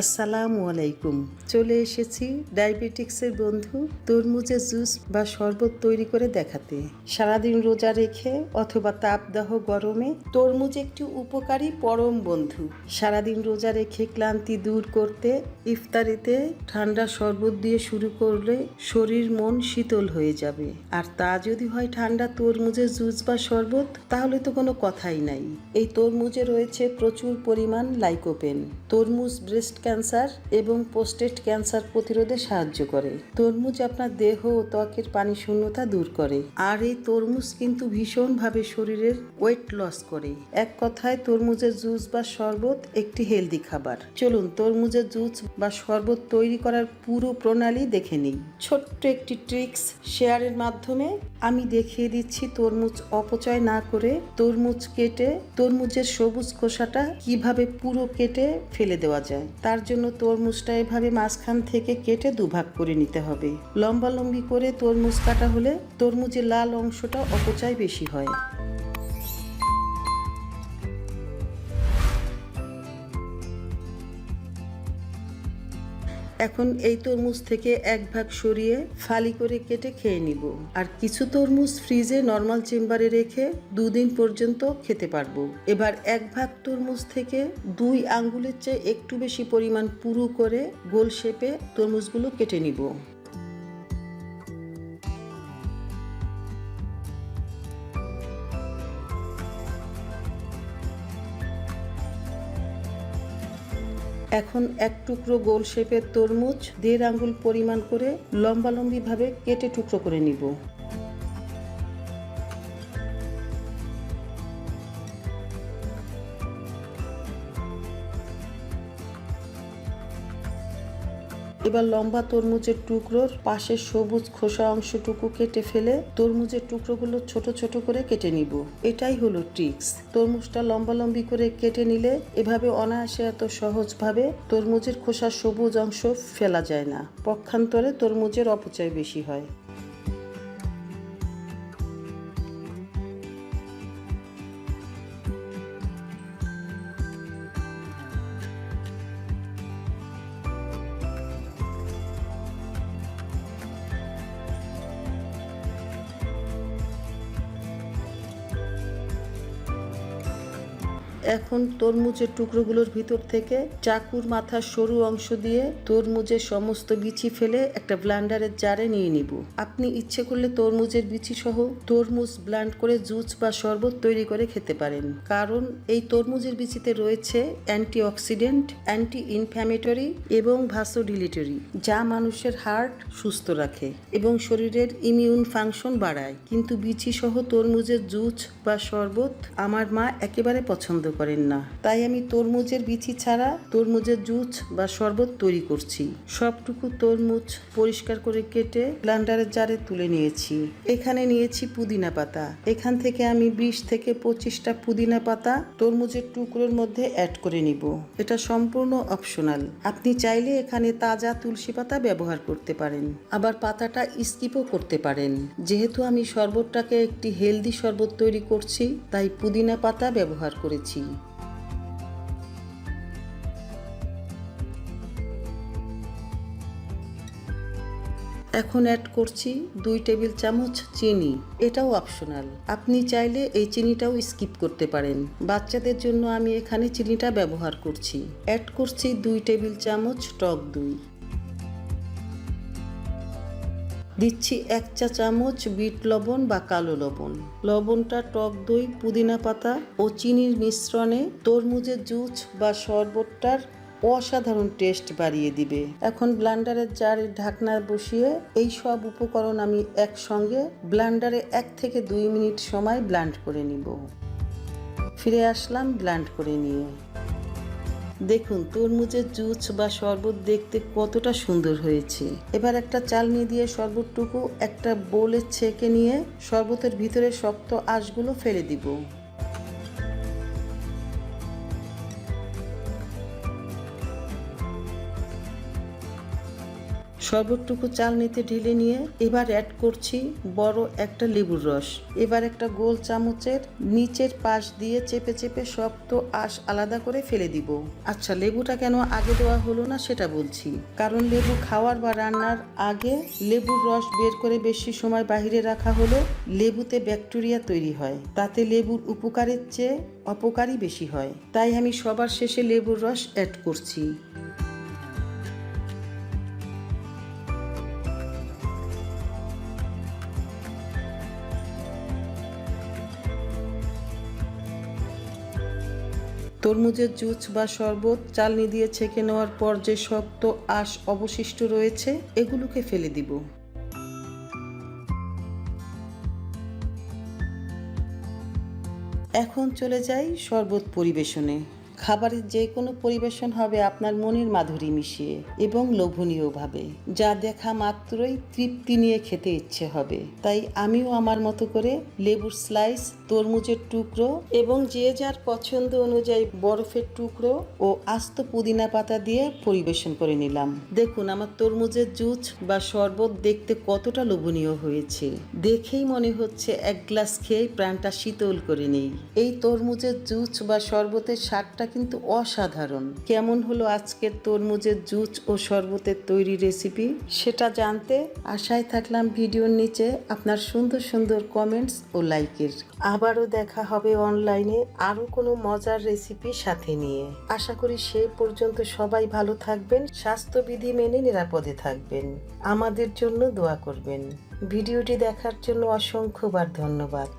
আসসালামু আলাইকুম। চলে এসেছি ডায়াবেটিক্সের বন্ধু তরমুজের জুস বা শরবত তৈরি করে দেখাতে। সারাদিন রোজা রেখে অথবা তাপদাহ গরমে তরমুজ একটি উপকারী পরম বন্ধু। সারাদিন রোজা রেখে ক্লান্তি দূর করতে ইফতারিতে ঠান্ডা শরবত দিয়ে শুরু করলে শরীর মন শীতল হয়ে যাবে। আর তা যদি হয় ঠান্ডা তরমুজের জুস বা শরবত, তাহলে তো কোনো কথাই নাই। এই তরমুজে রয়েছে প্রচুর পরিমাণ লাইকোপেন। তরমুজ ব্রেস্ট ক্যান্সার এবং প্রোস্টেট ক্যান্সার প্রতিরোধে সাহায্য করে। তরমুজ আপনার দেহ ও ত্বকের পানি শূন্যতা দূর করে। আর এই তরমুজ কিন্তু ভীষণভাবে শরীরের ওয়েট লস করে। এক কথায় তরমুজের জুস বা শরবত একটি হেলদি খাবার। চলুন তরমুজের জুস বা শরবত তৈরি করার পুরো প্রণালী দেখে নিই। ছোট্ট একটি ট্রিক্স শেয়ারের মাধ্যমে আমি দেখিয়ে দিচ্ছি তরমুজ অপচয় না করে তরমুজ কেটে তরমুজের সবুজ খোসাটা কিভাবে পুরো কেটে ফেলে দেওয়া যায়। তার জন্য তরমুজটা এভাবে মাঝখান থেকে কেটে দুভাগ করে নিতে হবে। লম্বালম্বি করে তরমুজ কাটা হলে তরমুজের লাল অংশটা অপচয় বেশি হয়। এখন এই তরমুজ থেকে এক ভাগ সরিয়ে ফালি করে কেটে খেয়ে নিব। আর কিছু তরমুজ ফ্রিজে নর্মাল চেম্বারে রেখে 2 দিন পর্যন্ত খেতে পারবো। এবার এক ভাগ তরমুজ থেকে 2 আঙ্গুলের চেয়ে একটু বেশি পরিমাণ পুরু করে গোল শেপে তরমুজগুলো কেটে নিব। এখন এক টুকরো গোল শেপের তরমুজ 1.5 আঙ্গুল পরিমাণ করে লম্বালম্বিভাবে কেটে টুকরো করে নিব। এবার লম্বা তরমুজের টুকরোর পাশের সবুজ খোসা অংশটুকু কেটে ফেলে তরমুজের টুকরোগুলো ছোট ছোট করে কেটে নিব। এটাই হলো ট্রিক্স। তরমুজটা লম্বালম্বি করে কেটে নিলে এভাবে অনায়াসে এত সহজভাবে তরমুজের খোসার সবুজ অংশ ফেলা যায় না। পক্ষান্তরে তরমুজের অপচয় বেশি হয়। এখন তরমুজের টুকরোগুলোর ভিতর থেকে চাকুর মাথার সরু অংশ দিয়ে তরমুজের সমস্ত বিচি ফেলে একটা ব্লেন্ডারের জারে নিয়ে নিব। আপনি ইচ্ছে করলে তরমুজের বিচি সহ তরমুজ ব্লেন্ড করে জুস বা শরবত তৈরি করে খেতে পারেন। কারণ এই তরমুজের বিচিতে রয়েছে অ্যান্টিঅক্সিডেন্ট, অ্যান্টি ইনফ্ল্যামেটরি এবং ভাসোডিলেটরি, যা মানুষের হার্ট সুস্থ রাখে এবং শরীরের ইমিউন ফাংশন বাড়ায়। কিন্তু বিচি সহ তরমুজের জুস বা শরবত আমার মা একেবারে পছন্দ করেন না। তাই আমি তরমুজের বিচি ছাড়া তরমুজের জুস বা শরবত তৈরি করছি। সবটুকু তরমুজ পরিষ্কার করে কেটে ব্লেন্ডারের জারে তুলে নিয়েছি। এখানে নিয়েছি পুদিনা পাতা। এখান থেকে আমি 20 থেকে 25টা পুদিনা পাতা তরমুজের টুকরোর মধ্যে অ্যাড করে নিব। এটা সম্পূর্ণ অপশনাল। আপনি চাইলে এখানে তাজা তুলসী পাতা ব্যবহার করতে পারেন, আবার পাতাটা স্কিপও করতে পারেন। যেহেতু আমি শরবতটাকে একটি হেলদি শরবত তৈরি করছি, তাই পুদিনা পাতা ব্যবহার করেছি। এখন অ্যাড করছি 2 টেবিল চামচ চিনি। এটাও অপশনাল। আপনি চাইলে এই চিনিটাও স্কিপ করতে পারেন। বাচ্চাদের জন্য আমি এখানে চিনিটা ব্যবহার করছি। অ্যাড করছি 2 টেবিল চামচ টক দই। দিচ্ছি 1 চা চামচ বিট লবণ বা কালো লবণ। লবণটা টক দই, পুদিনা পাতা ও চিনির মিশ্রণে তরমুজের জুস বা শরবতটার অসাধারণ টেস্ট বাড়িয়ে দিবে। এখন ব্লেন্ডারের জারে ঢাকনা বসিয়ে এই সব উপকরণ আমি একসঙ্গে ব্লেন্ডারে 1 থেকে 2 মিনিট সময় ব্লেন্ড করে নিব। ফিরে আসলাম ব্লেন্ড করে নিয়ে। দেখুন তরমুজের জুস বা শরবত দেখতে কতটা সুন্দর হয়েছে। এবার একটা চালনি দিয়ে শরবতটুকু একটা বোলে ছেঁকে নিয়ে শরবতের ভিতরে শক্ত আঁশগুলো ফেলে দিব। শরবতটুকু চালনিতে ঢেলে নিয়ে এবার অ্যাড করছি বড় একটা লেবুর রস। এবার একটা গোল চামচের নিচের পাশ দিয়ে চেপে চেপে শক্ত আঁশ আলাদা করে ফেলে দিব। আচ্ছা, লেবুটা কেন আগে দেওয়া হলো না সেটা বলছি। কারণ লেবু খাওয়ার বা রান্নার আগে লেবুর রস বের করে বেশি সময় বাইরে রাখা হলে লেবুতে ব্যাকটেরিয়া তৈরি হয়, তাতে লেবুর উপকারের চেয়ে অপকারই বেশি হয়। তাই আমি সবার শেষে লেবুর রস অ্যাড করছি। তরমুজের জুস বা শরবত চালনি দিয়ে ছেঁকে নেওয়ার পর যে শক্ত আঁশ অবশিষ্ট রয়েছে এগুলোকে ফেলে দিব। এখন চলে যাই শরবত পরিবেশনে। খাবারের যে কোনো পরিবেশন হবে আপনার মনের মাধুরী মিশিয়ে এবং লোভনীয়ভাবে, যা দেখা মাত্রই তৃপ্তি নিয়ে খেতে ইচ্ছে হবে। তাই আমিও আমার মতো করে লেবুর স্লাইস, তরমুজের টুকরো এবং যে যার পছন্দ অনুযায়ী বরফের টুকরো ও আস্ত পুদিনা পাতা দিয়ে পরিবেশন করে নিলাম। দেখুন আমার তরমুজের জুস বা শরবত দেখতে কতটা লোভনীয় হয়েছে। দেখেই মনে হচ্ছে এক গ্লাস খেয়ে প্রাণটা শীতল করে নেই। এই তরমুজের জুস বা শরবতের স্বাদটা কিন্তু অসাধারণ। কেমন হলো আজকের তরমুজের জুস ও শরবতের তৈরি রেসিপি সেটা জানতে আশায় থাকলাম ভিডিওর নিচে আপনার সুন্দর সুন্দর কমেন্টস ও লাইকের। আবারও দেখা হবে অনলাইনে আরো কোনো মজার রেসিপি সাথে নিয়ে। আশা করি সেই পর্যন্ত সবাই ভালো থাকবেন, স্বাস্থ্যবিধি মেনে নিরাপদে থাকবেন, আমাদের জন্য দোয়া করবেন। ভিডিওটি দেখার জন্য অসংখ্যবার ধন্যবাদ।